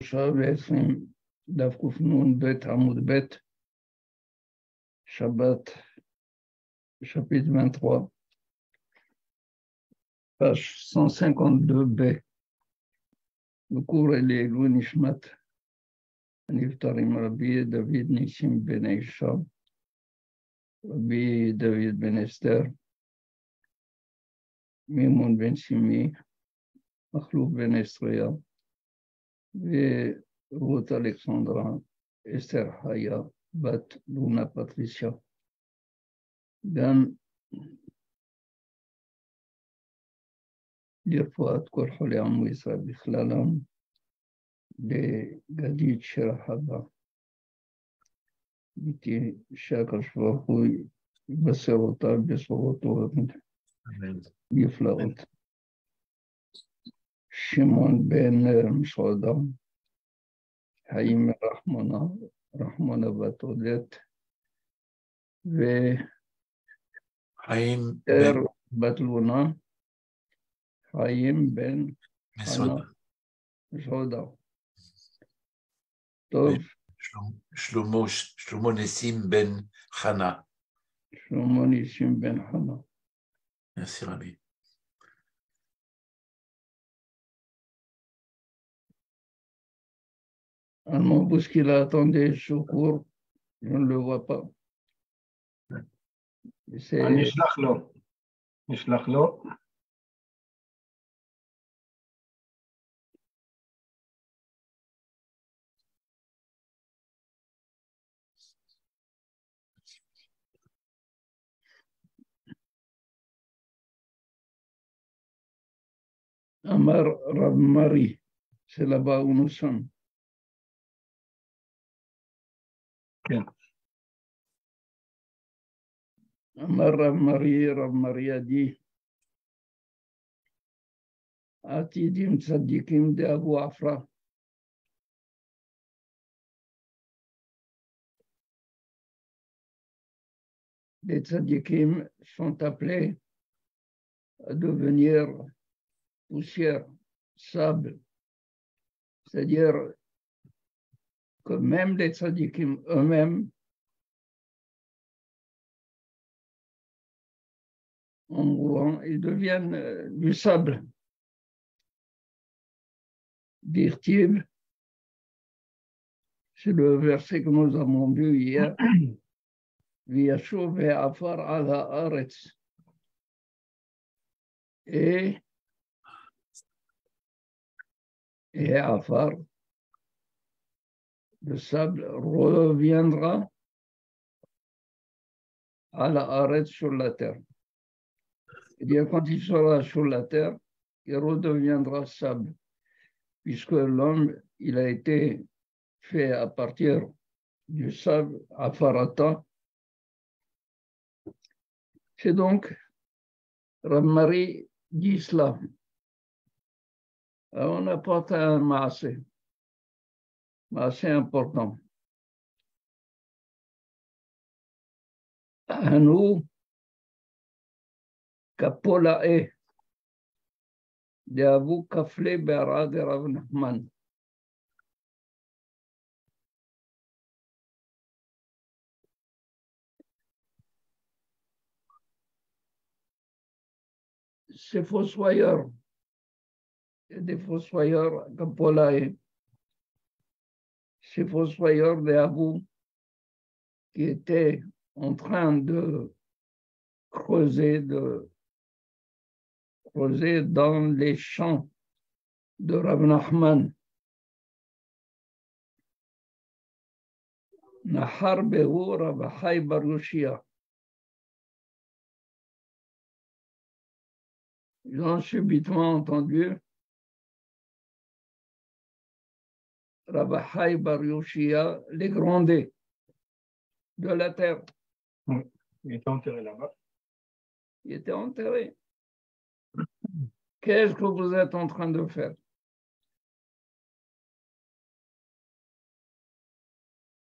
20, דף קנ"ב עמוד ב', שבת, chapitre 23, page 152b. Le cours est l'Ilou Nishmat, Niftarim Rabbi David Nissim Ben Isha, Rabbi David Ben Esther, Mimoun Ben Simi, Makhlouf Ben Estria, et Ruth Alexandra, Esther Haya, Bat Luna Patricia. גם לרפואת כל חולי עמו ישראל בכללם, לגדית שרחבה. שהקדוש ברוך הוא יבשר אותה בשורות טובות נפלאות. שמעון בן משעודה, חיים רחמונה בת עודד, חיים בת לונה, חיים בן משעודה. טוב. שלמה נסים בן חנה. שלמה נסים בן חנה. Merci Rabbi. Allemand Bousquil a attendu secours, je ne le vois pas. נשלח לו. Amar Rav Mari, c'est là-bas où nous sommes. כן. Amar Rav Mari a dit, Atidim Tzadikim de Abu Afra. Les tzadikim sont appelés à devenir poussière, sable. C'est-à-dire que même les tzadikim eux-mêmes, en mourant, ils deviennent du sable. Dirtiv, c'est le verset que nous avons vu hier. V'yashuv ve'afar al haaretz. Et Afar, le sable, reviendra à la haaretz sur la terre. C'est-à-dire quand il sera sur la terre, il redeviendra sable, puisque l'homme, il a été fait à partir du sable, afarata. C'est donc, Rav Mari dit cela. On apporte un maasé important. Anu kapolae de Abu Kafle Be'ara de Rav Nachman. Ces fossoyeurs, des fossoyeurs kapolae, ces fossoyeurs de Abu qui étaient en train de creuser dans les champs de Rav Nachman. Nahar Behu Rav Hai Bar Yoshia. Ils ont subitement entendu Rav Hai Bar Yoshia les gronder de la terre. Oui, il était enterré là-bas. Il était enterré. Qu'est-ce que vous êtes en train de faire?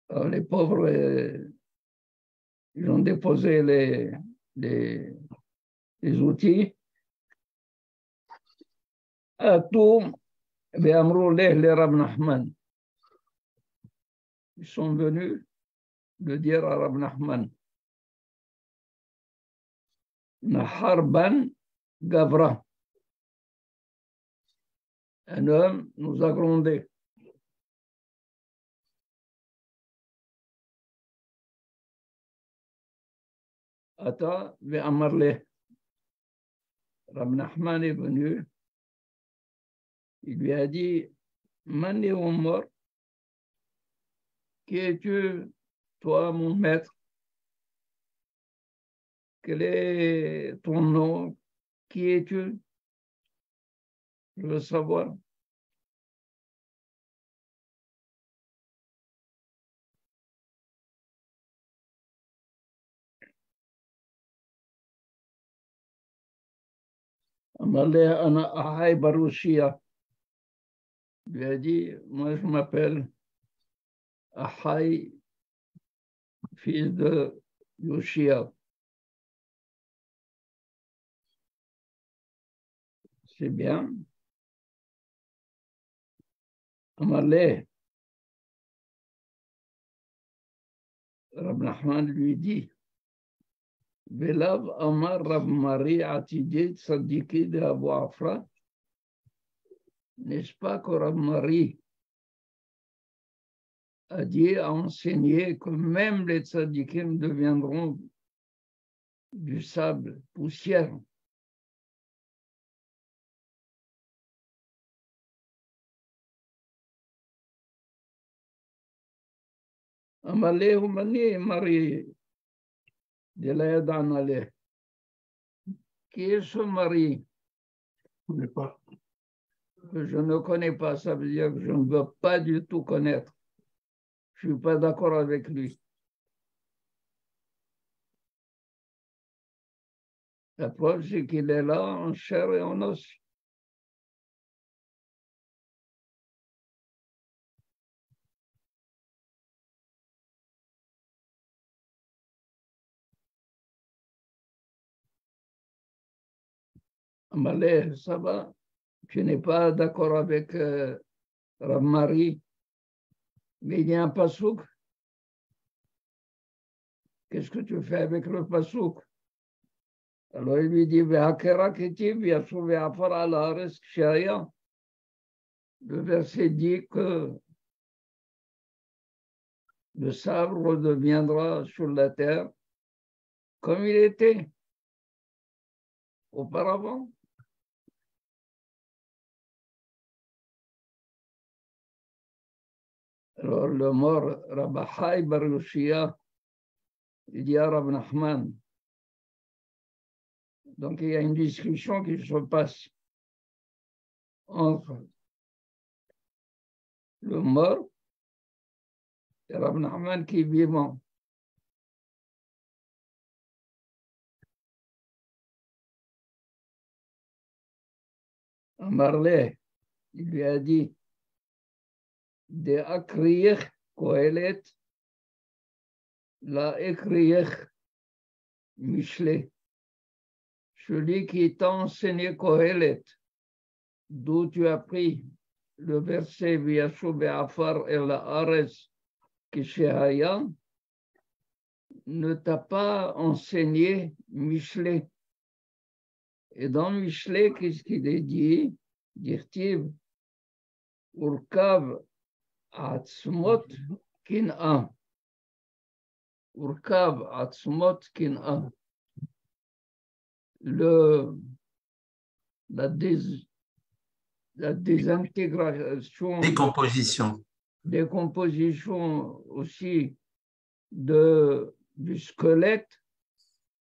Alors, les pauvres, ils ont déposé les outils. À tout, les Rab Nachman. Ils sont venus de dire à Rab Nachman, Naharban Gavra. Un homme nous a grondé. Ata ve'amarle. Rab Nachman est venu. Il lui a dit, Mani Omar, qui es-tu, toi, mon maître? Quel est ton nom? Qui es-tu? Je veux savoir. Amalé Ana Ahai Barushia. Il lui a dit, moi je m'appelle Ahai, fils de Yoshia. C'est bien. Amalé, Rab Nachman lui dit, Velav Amar Rab Mari Atidé Tzadiki de Abu Afra. N'est-ce pas que Rab Mari a dit, a enseigné que même les tzadikim deviendront du sable, poussière. Amalé Humani Mari de l'Ayadan Aleh. Qui est ce mari? Je ne sais pas. Que je ne connais pas, ça veut dire que je ne veux pas du tout connaître. Je ne suis pas d'accord avec lui. La preuve, c'est qu'il est là en chair et en os. Amalé, ça va? Tu n'es pas d'accord avec Rav Mari, mais il y a un pasouk. Qu'est-ce que tu fais avec le pasouk? Alors il lui dit, le verset dit que le sable redeviendra sur la terre comme il était auparavant. Alors le mort Rabahai Bar Yoshia, il dit à Rab Nachman. Donc il y a une discussion qui se passe entre le mort et Rab Nachman qui est vivant. Amarle, il lui a dit, de Akriyech Kohelet, la Ekriyech Mishle. Celui qui t'a enseigné Kohelet, d'où tu as pris le verset Viashu Be'afar el Haaretz Kishehaya, ne t'a pas enseigné Mishle. Et dans Mishle, qu'est-ce qu'il est dit? Dirtiv, Urkav Atzmot Kin'a. Urkav Atzmot Kin'a. La désintégration, décomposition aussi du squelette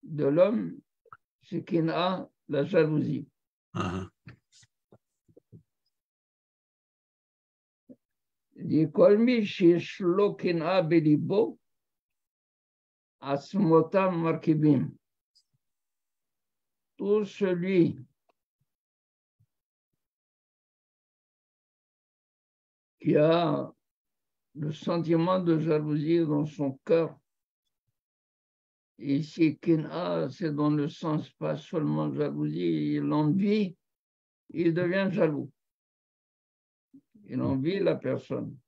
de l'homme, c'est Kin'a, la jalousie. Il dit, Kolmi sheshlo Kin'a belibo, asmotam markibim. Tout celui qui a le sentiment de jalousie dans son cœur, et ici, Kin'a, c'est dans le sens pas seulement jalousie, l'envie, il devient jaloux. Il envie la personne.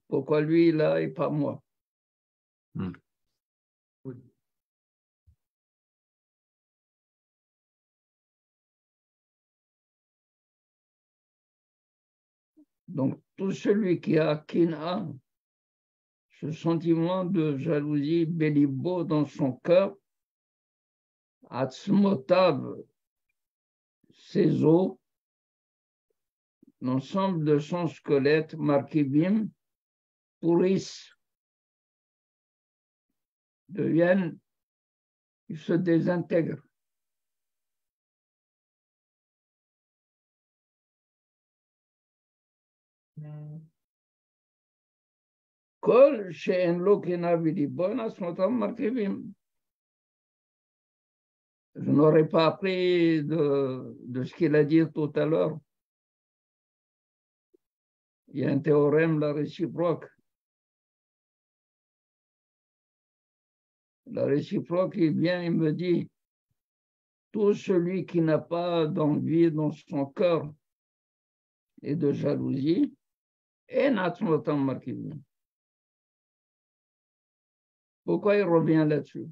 Pourquoi lui, il a et pas moi? Hmm. Donc, tout celui qui a kina, ce sentiment de jalousie, bélibo dans son cœur, atzmotav, ses os, l'ensemble de son squelette, markibim, pourrissent, deviennent, ils se désintègrent. Kol she'en lo kina v'libon atzmotav markibim. Je n'aurais pas appris de ce qu'il a dit tout à l'heure. Il y a un théorème, la réciproque. La réciproque, il vient, il me dit, tout celui qui n'a pas d'envie dans son cœur et de jalousie, est naturellement marqué. Pourquoi il revient là-dessus?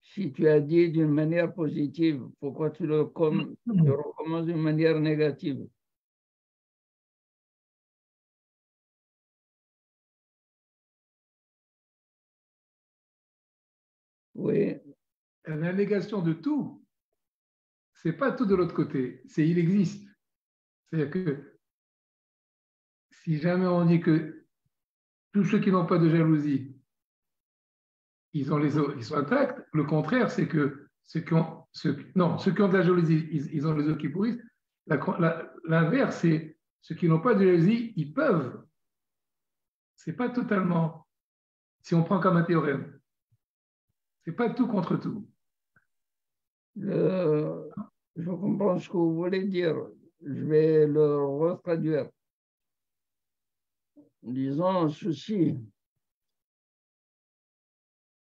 Si tu as dit d'une manière positive, pourquoi tu le recommences d'une manière négative? Oui. La négation de tout, c'est pas tout de l'autre côté, c'est il existe. C'est-à-dire que si jamais on dit que tous ceux qui n'ont pas de jalousie, ils sont intacts, le contraire, c'est que ceux qui ont de la jalousie, ils ont les os qui pourrissent. L'inverse, c'est ceux qui n'ont pas de jalousie, ils peuvent. C'est pas totalement, si on prend comme un théorème, c'est pas tout contre tout. Je comprends ce que vous voulez dire. Je vais le retraduire. Disons ceci.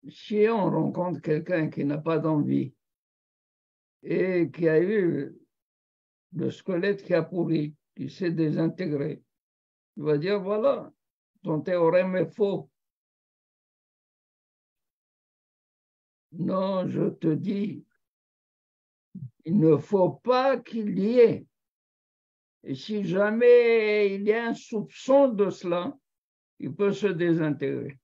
Si on rencontre quelqu'un qui n'a pas d'envie et qui a eu le squelette qui a pourri, qui s'est désintégré, il va dire, voilà, ton théorème est faux. Non, je te dis, il ne faut pas qu'il y ait. Et si jamais il y a un soupçon de cela, il peut se désintégrer.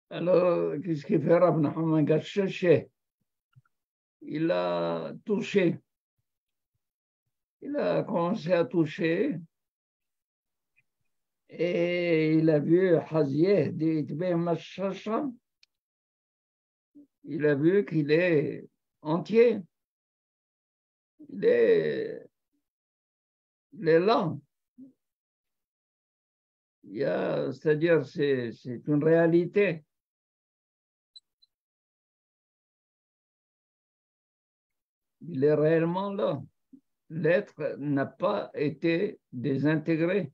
Alors, qu'est-ce qu'il fait Rav Nahman Gacheche? Il a touché. Il a commencé à toucher et il a vu Hazieh d'Itbe Mashacha. Il a vu qu'il est entier. Il est là. C'est-à-dire, c'est une réalité. Il est réellement là. L'être n'a pas été désintégré.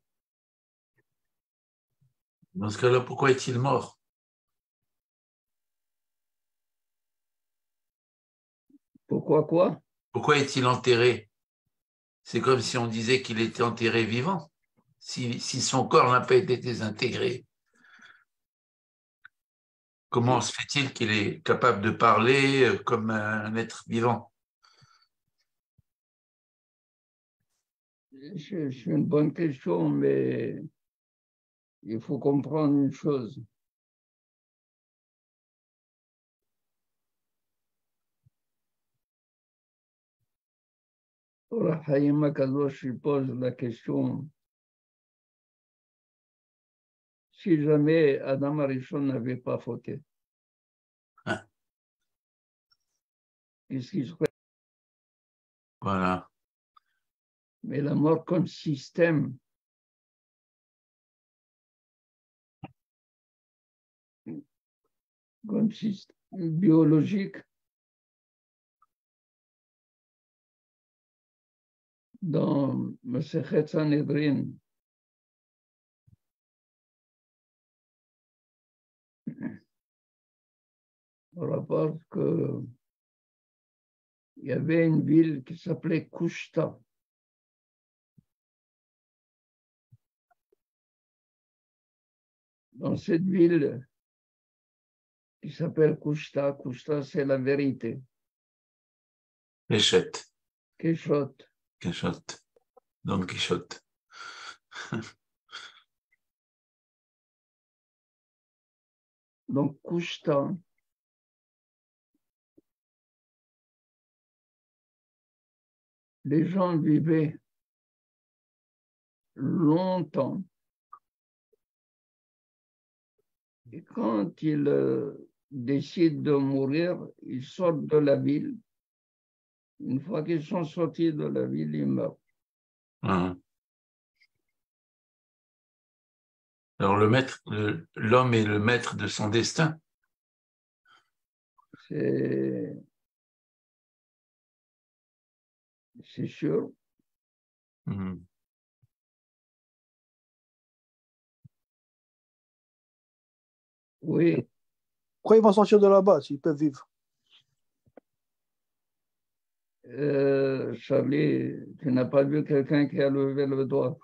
Dans ce cas-là, pourquoi est-il mort? Pourquoi quoi? Pourquoi est-il enterré? C'est comme si on disait qu'il était enterré vivant. Si son corps n'a pas été désintégré, comment se fait-il qu'il est capable de parler comme un être vivant? C'est une bonne question, mais il faut comprendre une chose. Rahim Akadosh pose la question, si jamais Adam Arishon n'avait pas fauté, qu'est-ce qui serait? Voilà. Mais la mort comme système, biologique, dans Masechet Sanhedrin, on rapporte qu'il y avait une ville qui s'appelait Kushta. Dans cette ville qui s'appelle Kushta, Kushta c'est la vérité. Kéchot. Keshot. Kéchot. Don Quichotte. Donc Kushta, les gens vivaient longtemps. Et quand ils décident de mourir, ils sortent de la ville. Une fois qu'ils sont sortis de la ville, ils meurent. Alors l'homme est le maître de son destin. C'est sûr. Oui. Pourquoi ils vont sortir de là-bas s'ils peuvent vivre? Charlie, tu n'as pas vu quelqu'un qui a levé le doigt.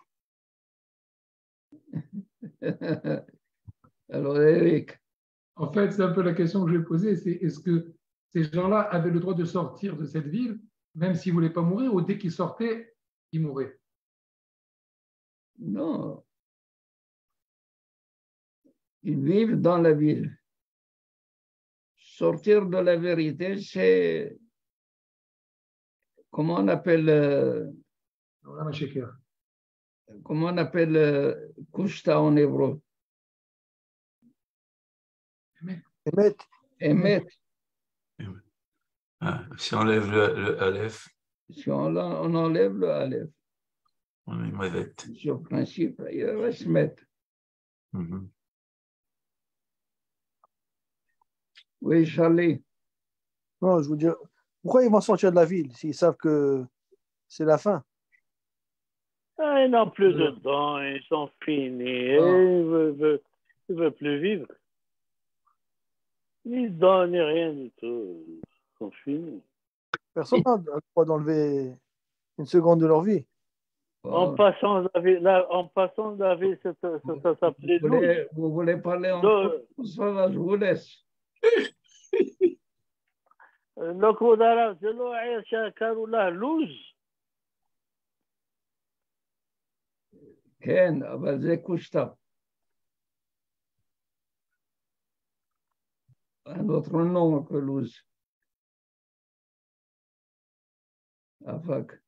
Alors, Eric. En fait, c'est un peu la question que je vais poser, c'est est-ce que ces gens-là avaient le droit de sortir de cette ville, même s'ils ne voulaient pas mourir, ou dès qu'ils sortaient, ils mouraient? Non. Ils vivent dans la ville. Sortir de la vérité, c'est... Comment on appelle... Comment on appelle Kushta en hébreu? Emet. Emet. Si on enlève le Aleph. Si on enlève le Aleph. On est Mevet. Sur principe, il reste Met. Oui, Charlie. Non, je veux dire, pourquoi ils vont sortir de la ville s'ils savent que c'est la fin? Ils n'ont plus de temps, ils sont finis, ils ne veulent plus vivre. Ni donnent ni rien du tout, ils sont finis. Personne n'a le droit d'enlever une seconde de leur vie. En passant de la vie, ça s'appelait Louz. Vous voulez parler en français, je vous laisse. نقول أنا سلو عيشة كانوا له لوز. כן, אבל זה קושטה. Un autre nom que Luz. Afak.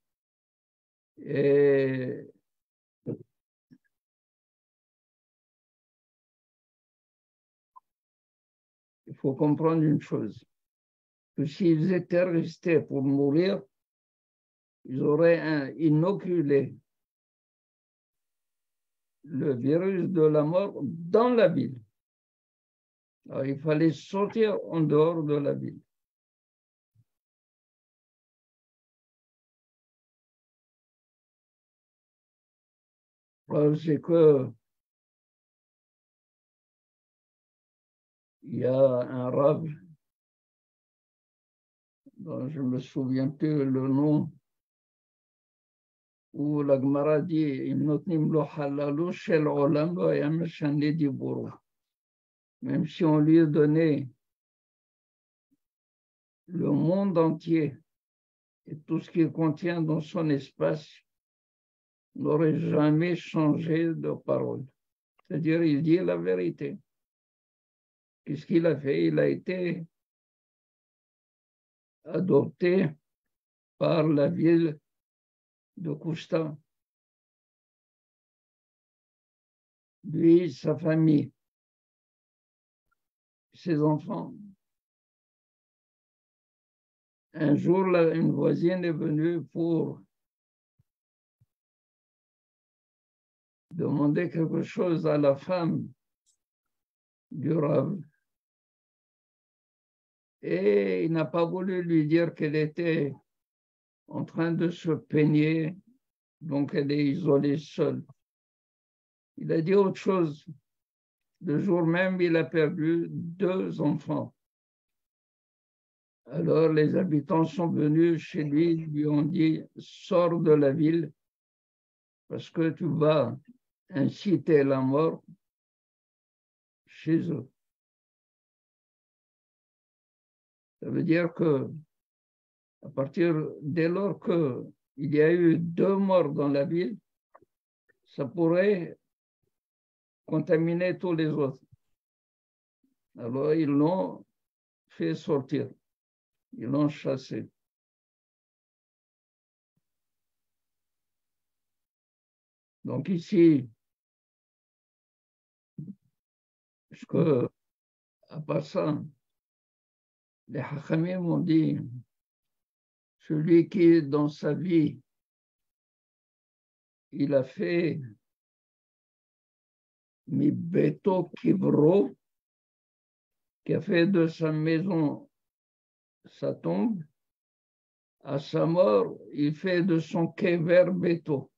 Et il faut comprendre une chose, que s'ils étaient restés pour mourir, ils auraient inoculé le virus de la mort dans la ville. Alors, il fallait sortir en dehors de la ville. Alors, c'est que il y a un rave dont je ne me souviens plus le nom, où la Gemara dit même si on lui donnait le monde entier et tout ce qu'il contient dans son espace, n'aurait jamais changé de parole. C'est-à-dire, il dit la vérité. Qu'est-ce qu'il a fait? Il a été adopté par la ville de Kushta. Lui, sa famille, ses enfants. Un jour, une voisine est venue pour demander quelque chose à la femme du Rav. Et il n'a pas voulu lui dire qu'elle était en train de se peigner donc elle est isolée seule. Il a dit autre chose. Le jour même, il a perdu 2 enfants. Alors les habitants sont venus chez lui, lui ont dit, sors de la ville parce que tu vas inciter la mort chez eux. Ça veut dire que dès lors qu'il y a eu 2 morts dans la ville, ça pourrait contaminer tous les autres. Alors ils l'ont fait sortir, ils l'ont chassé. Donc ici, à part ça, les Hachamim ont dit, celui qui dans sa vie, il a fait mi beto kivro, qui a fait de sa maison sa tombe, à sa mort, il fait de son kever beto.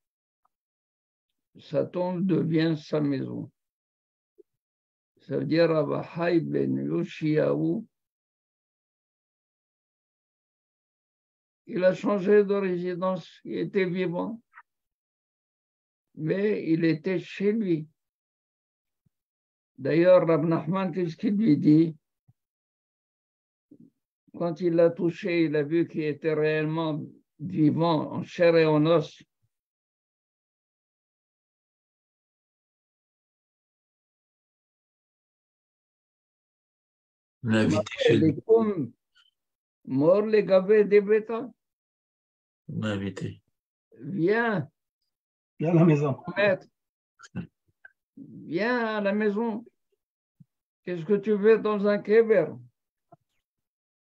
Sa tombe devient sa maison. Ça veut dire Abahai ben Yoshiaou, il a changé de résidence, il était vivant, mais il était chez lui. D'ailleurs, Rab Nachman, qu'est-ce qu'il lui dit? Quand il l'a touché, il a vu qu'il était réellement vivant, en chair et en os. L'invité chez lui. Mort les gavets des bêtas. L'invité. Viens, Viens à la maison. maître. Viens à la maison. Qu'est-ce que tu veux dans un kever?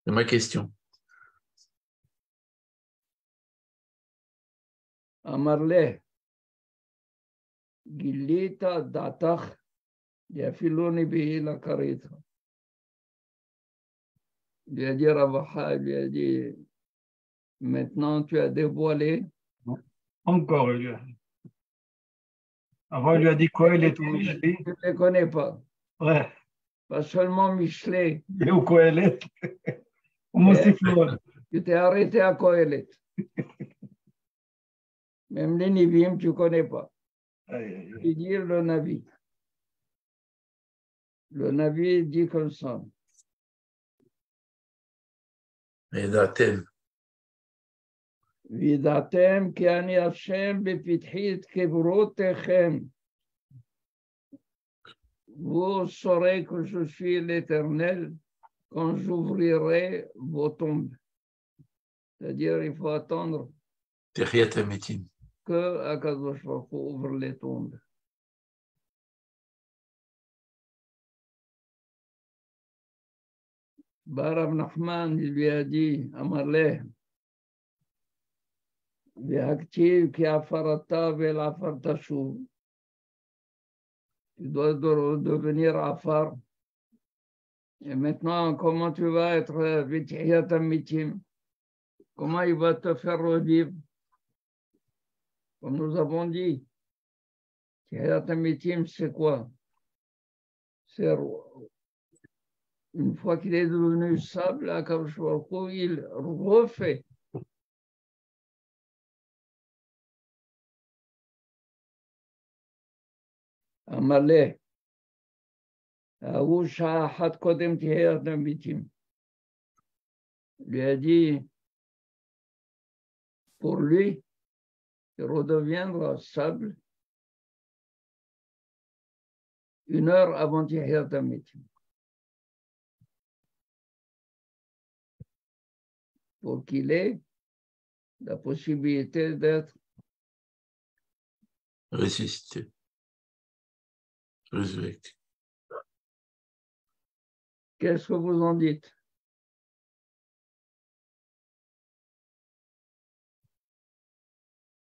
C'est ma question. Amarle, Gilita datach, yafiloni bihi la karita. Il lui a dit Ravaha, il lui a dit, maintenant tu as dévoilé. Encore, lui. Avant, il lui a dit quoi? Il est au Michelet. Tu ne les connais pas. Ouais. Pas seulement Michelet. Il est au Kohelet. Au Monsiflor. Tu t'es arrêté à Kohelet. Même les Nivim, tu ne connais pas. Tu dis le Navi. Le Navi dit comme ça. Vedatem. Vidatem ki ani Hashem bepitchit kevrotechem. Vous saurez que je suis l'Éternel quand j'ouvrirai vos tombes. C'est-à-dire, il faut attendre Techiyat Ametim. que Akadosh Baruch Hu ouvre les tombes. Barab Nachman, il lui a dit, Amarleh, V'haktiv ki afarata ve'lafarta shuv. Tu dois devenir afar. Et maintenant, comment tu vas être V'tihiyat Amitim? Comment il va te faire revivre? Comme nous avons dit, Tihiyat Amitim, c'est quoi? C'est une fois qu'il est devenu sable, Akadosh Baruch Hu, il refait. Amaleh, Aou Shahat Kodem Tihiyat Amitim. Lui a dit, pour lui, il redeviendra sable 1 heure avant Tihiyat Amitim. Pour qu'il ait la possibilité d'être Ressuscité. Résurrecté. Qu'est-ce que vous en dites?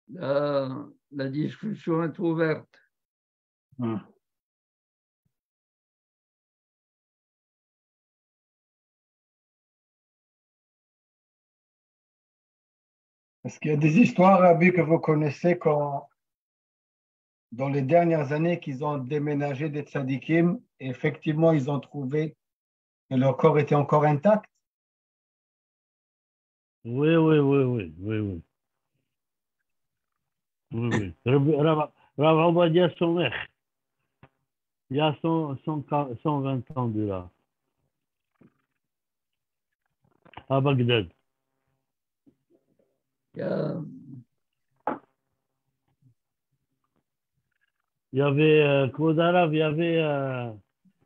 La discussion est ouverte. Est-ce qu'il y a des histoires, Rabbi, que vous connaissez quand, dans les dernières années, qu'ils ont déménagé des tzadikim et effectivement, ils ont trouvé que leur corps était encore intact? Oui, oui, oui, oui, oui, oui. Oui, oui. Rav Obadia Somer, il y a 120 ans de là, à Bagdad. Il y a Il y avait, Claude Arabe, il y avait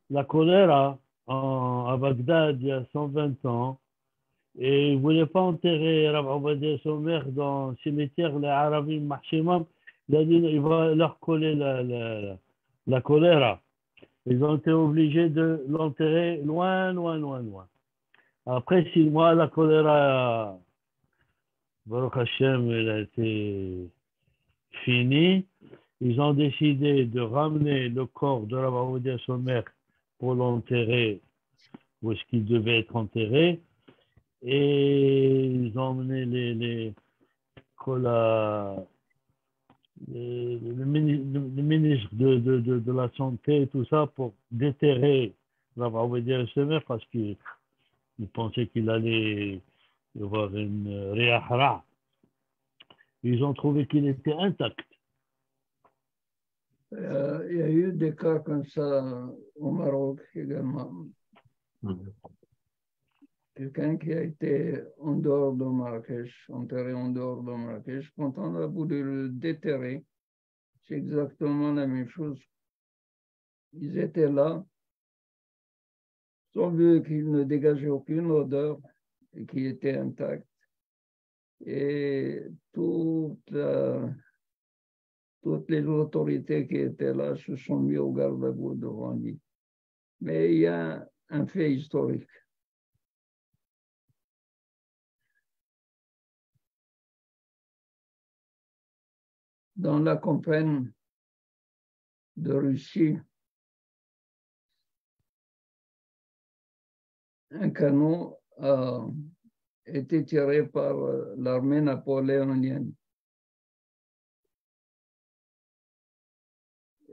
la choléra à Bagdad il y a 120 ans. Et ils ne voulaient pas enterrer Rav Obadia Somer dans le cimetière, les Arabes Mahshimam. Il a dit il va leur coller la choléra. Ils ont été obligés de l'enterrer loin, loin, loin, loin. Après 6 mois, la choléra, Baruch Hashem, elle a été finie. Ils ont décidé de ramener le corps de Rav Obadia Somer pour l'enterrer où est-ce qu'il devait être enterré. Et ils ont emmené le ministre de la Santé et tout ça pour déterrer Rav Obadia Somer parce qu'ils pensaient qu'il allait y avoir une réahra. Ils ont trouvé qu'il était intact. il y a eu des cas comme ça au Maroc également. Quelqu'un qui a été en dehors de Marrakech, enterré en dehors de Marrakech, quand on a voulu le déterrer, c'est exactement la même chose. Ils étaient là, ont vu qu'ils ne dégageaient aucune odeur et qu'ils étaient intacts. Et toutes les autorités qui étaient là se sont mis au garde-à-vous devant lui. Mais il y a un fait historique. Dans la campagne de Russie, un canon a été tiré par l'armée napoléonienne.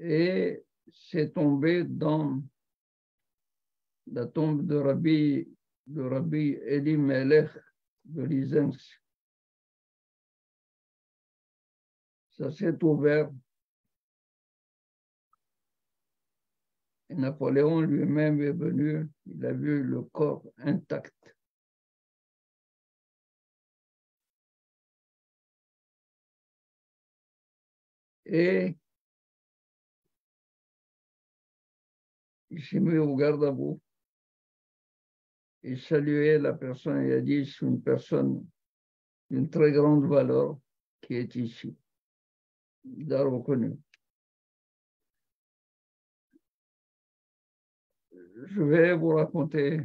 Et c'est tombé dans la tombe de Rabbi Eli Melech de Lizensk. Ça s'est ouvert. Et Napoléon lui-même est venu, il a vu le corps intact. Et il s'est mis au garde-à-vous. Il saluait la personne, il a dit, c'est une personne d'une très grande valeur qui est ici. Il l'a reconnu. Je vais vous raconter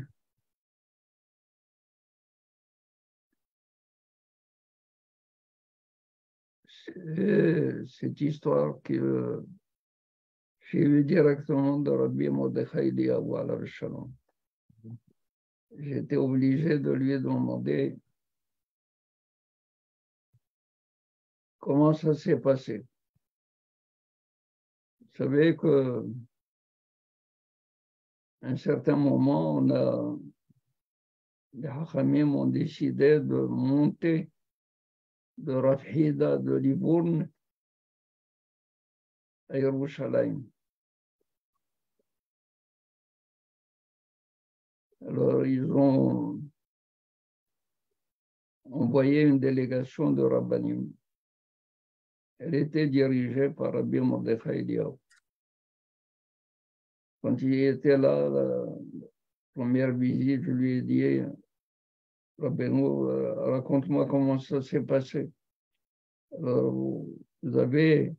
cette histoire que j'ai eue directement de Rabbi Mordechai Eliyahu alav shalom. J'étais obligé de lui demander comment ça s'est passé. Vous savez qu'à un certain moment, les Hachamim ont décidé de monter de Rav Hida de Livourne à Yerushalayim. Alors, ils ont envoyé une délégation de Rabbanim. Elle était dirigée par Rabbi Mordechai Eliyahu. Quand il était là, la première visite, je lui ai dit, Rabbeinu, raconte-moi comment ça s'est passé. Alors, vous avez,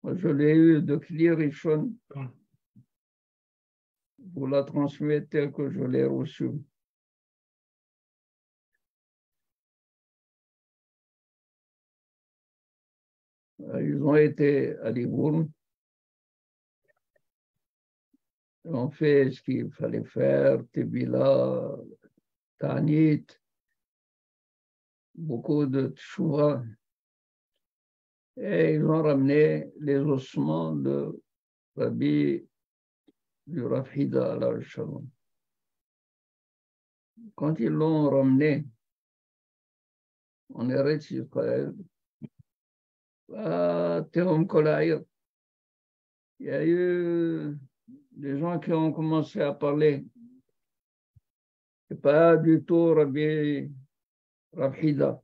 moi, je l'ai eu de Kli Rishon, vous la transmettez telle que je l'ai reçue. Ils ont été à Livourne, ils ont fait ce qu'il fallait faire, Tébila, Tanit. beaucoup de tchouva, et ils ont ramené les ossements de Rabbi du Rafida al Shalom. Quand ils l'ont ramené en Eretz Israël, à Tehom Kolaïr, il y a eu des gens qui ont commencé à parler. C'est pas du tout Rabbi Rafida.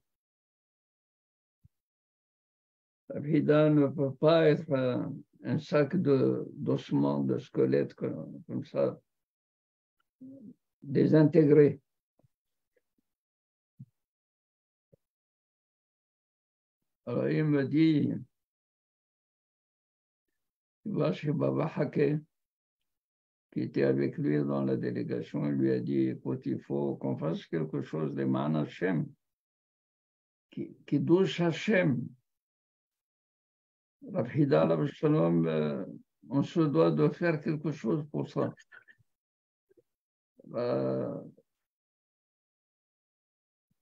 Rafida ne peut pas être un sac d'ossements, de squelettes comme ça, désintégré. Alors il me dit, il va chez Baba Hake, qui était avec lui dans la délégation, il lui a dit, écoute, il faut qu'on fasse quelque chose de Man Hashem, qui douche Hashem. Rafida al Shalom, on se doit de faire quelque chose pour ça.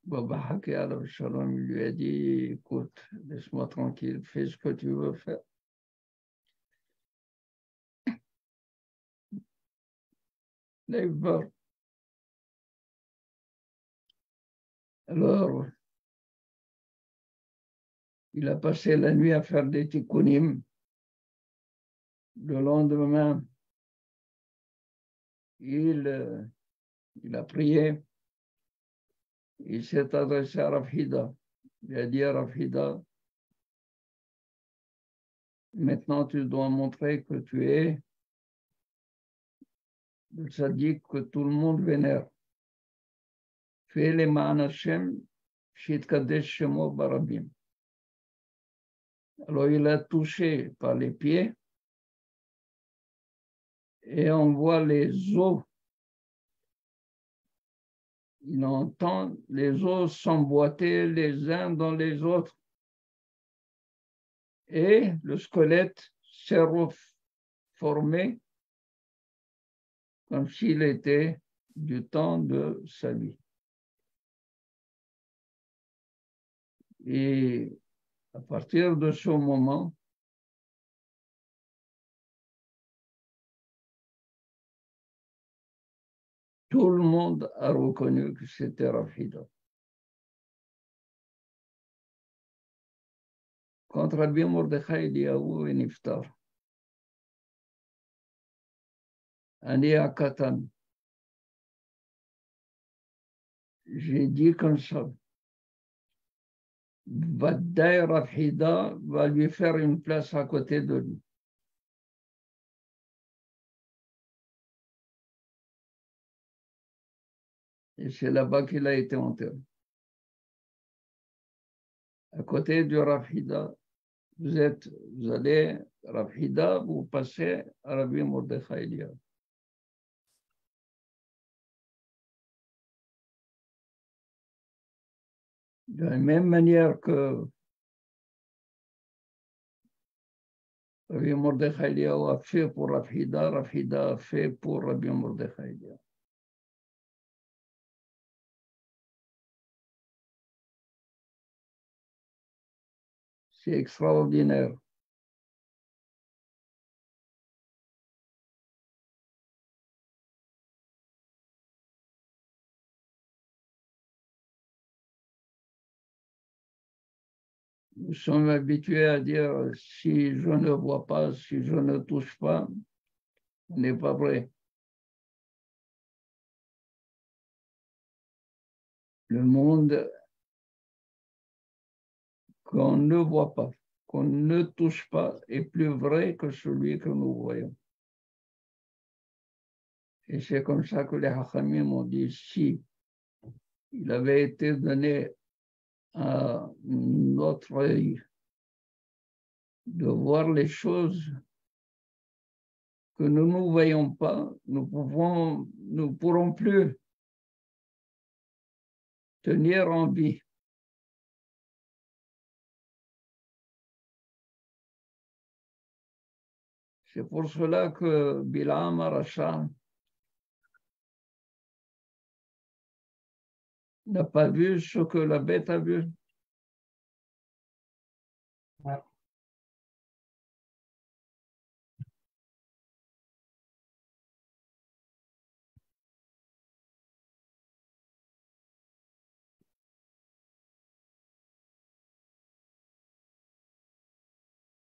Baba Hake al Shalom lui a dit, écoute, laisse-moi tranquille, fais ce que tu veux faire. Alors, il a passé la nuit à faire des tikkunim. Le lendemain, il a prié. Il s'est adressé à Rafida. Il a dit à Rafida, maintenant tu dois montrer que tu es le tzaddik que tout le monde vénère. Fais les ma'an Hashem, shitkadesh shemo barabim. Alors il a touché par les pieds et on voit les os. Il entend les os s'emboîter les uns dans les autres. Et le squelette s'est reformé comme s'il était du temps de sa vie. Et à partir de ce moment, tout le monde a reconnu que c'était Rafida. Quand Rabbi Mordechai Eliyahu est niftar, Ani Akatan, j'ai dit comme ça, Vaddaï Rafida va lui faire une place à côté de lui. Et c'est là-bas qu'il a été enterré. À côté du Rafida, vous allez Rafida, vous passez à Rabbi Mordechai Eliyahu. De la même manière que Rabbi Mordechai Eliyahu a fait pour Rafida, Rafida a fait pour Rabbi Mordechai Eliyahu. C'est extraordinaire. Nous sommes habitués à dire si je ne vois pas, si je ne touche pas, ce n'est pas vrai. Le monde qu'on ne voit pas, qu'on ne touche pas, est plus vrai que celui que nous voyons. Et c'est comme ça que les Hachamim ont dit, si il avait été donné à notre œil de voir les choses que nous ne voyons pas, nous pourrons plus tenir en vie. C'est pour cela que Bilam Arasha n'a pas vu ce que la bête a vu. Ouais.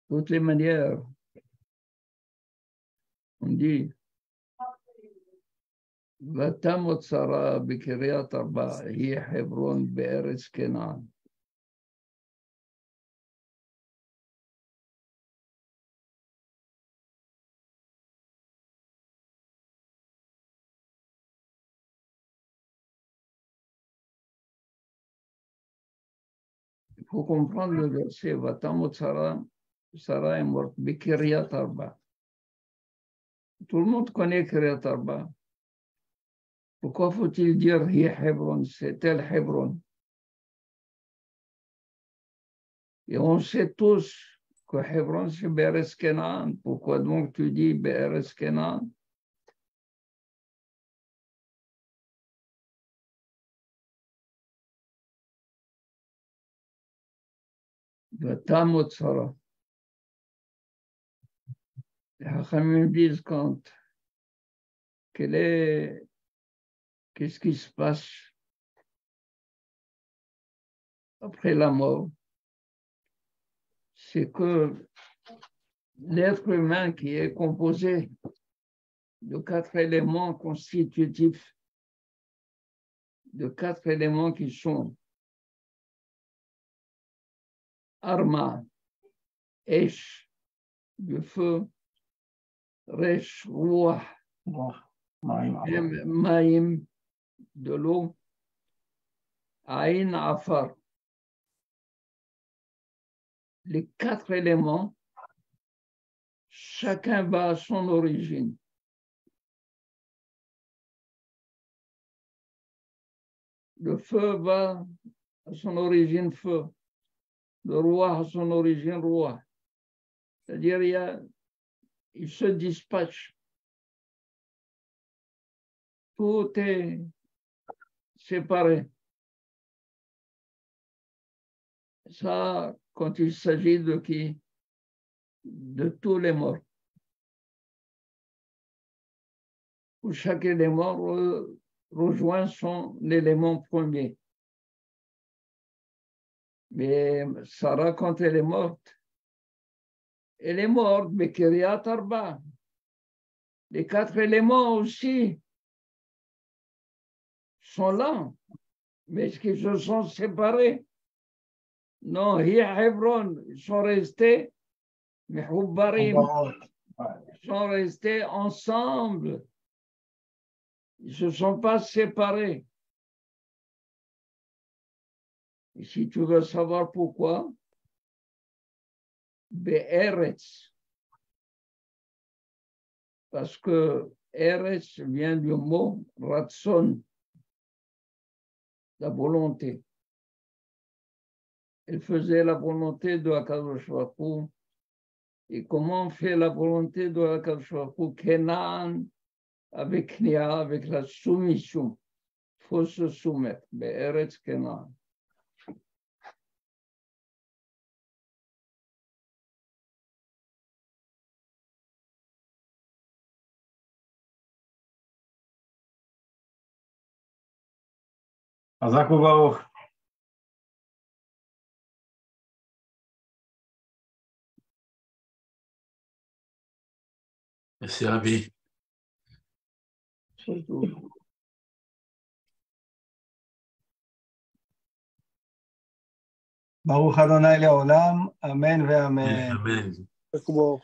De toutes les manières, on dit ותמת שרה בקריית ארבע, היא חברון בארץ כנען. Il faut comprendre le verset ותמת שרה est morte בקריית ארבע. Tout le monde connaît קריית ארבע. Pourquoi faut-il dire hi Hebron, c'est elle Hebron? Et on sait tous que Hebron c'est Be'eretz Kenan. Pourquoi donc tu dis Be'eretz Kenan? Vatamot Sarah. Les Hachamim disent qu'est-ce qui se passe après la mort? C'est que l'être humain qui est composé de 4 éléments constitutifs, de 4 éléments qui sont Arma, Esh, du feu, Resh, Ruach, Maïm, de l'eau, Aïn, Afar. Les 4 éléments, chacun va à son origine. Le feu va à son origine feu. Le roi à son origine roi. C'est-à-dire, il se dispatche. Tout est séparé. Ça, quand il s'agit de qui? De tous les morts. Où chaque élément rejoint son élément premier. Mais Sarah, quand elle est morte, mais Kiryat Arba. Les 4 éléments aussi sont là, mais est-ce qu'ils se sont séparés? Non, Hebron, ils sont restés, mais Hubbarim, ils sont restés ensemble. Ils ne se sont pas séparés. Et si tu veux savoir pourquoi, Be'eretz, parce que Eretz vient du mot Ratson, la volonté. Elle faisait la volonté de Akadosh Baruch Hu. Et comment on fait la volonté de Akadosh Baruch Hu? Kenan, avec Nia, avec la soumission. Il faut se soumettre. Be'eretz Kenan. Hazak Baruch. Merci, Rabbi. C'est tout. Baruch Adonai Leolam. Amen ve Amen. Amen. D'accord.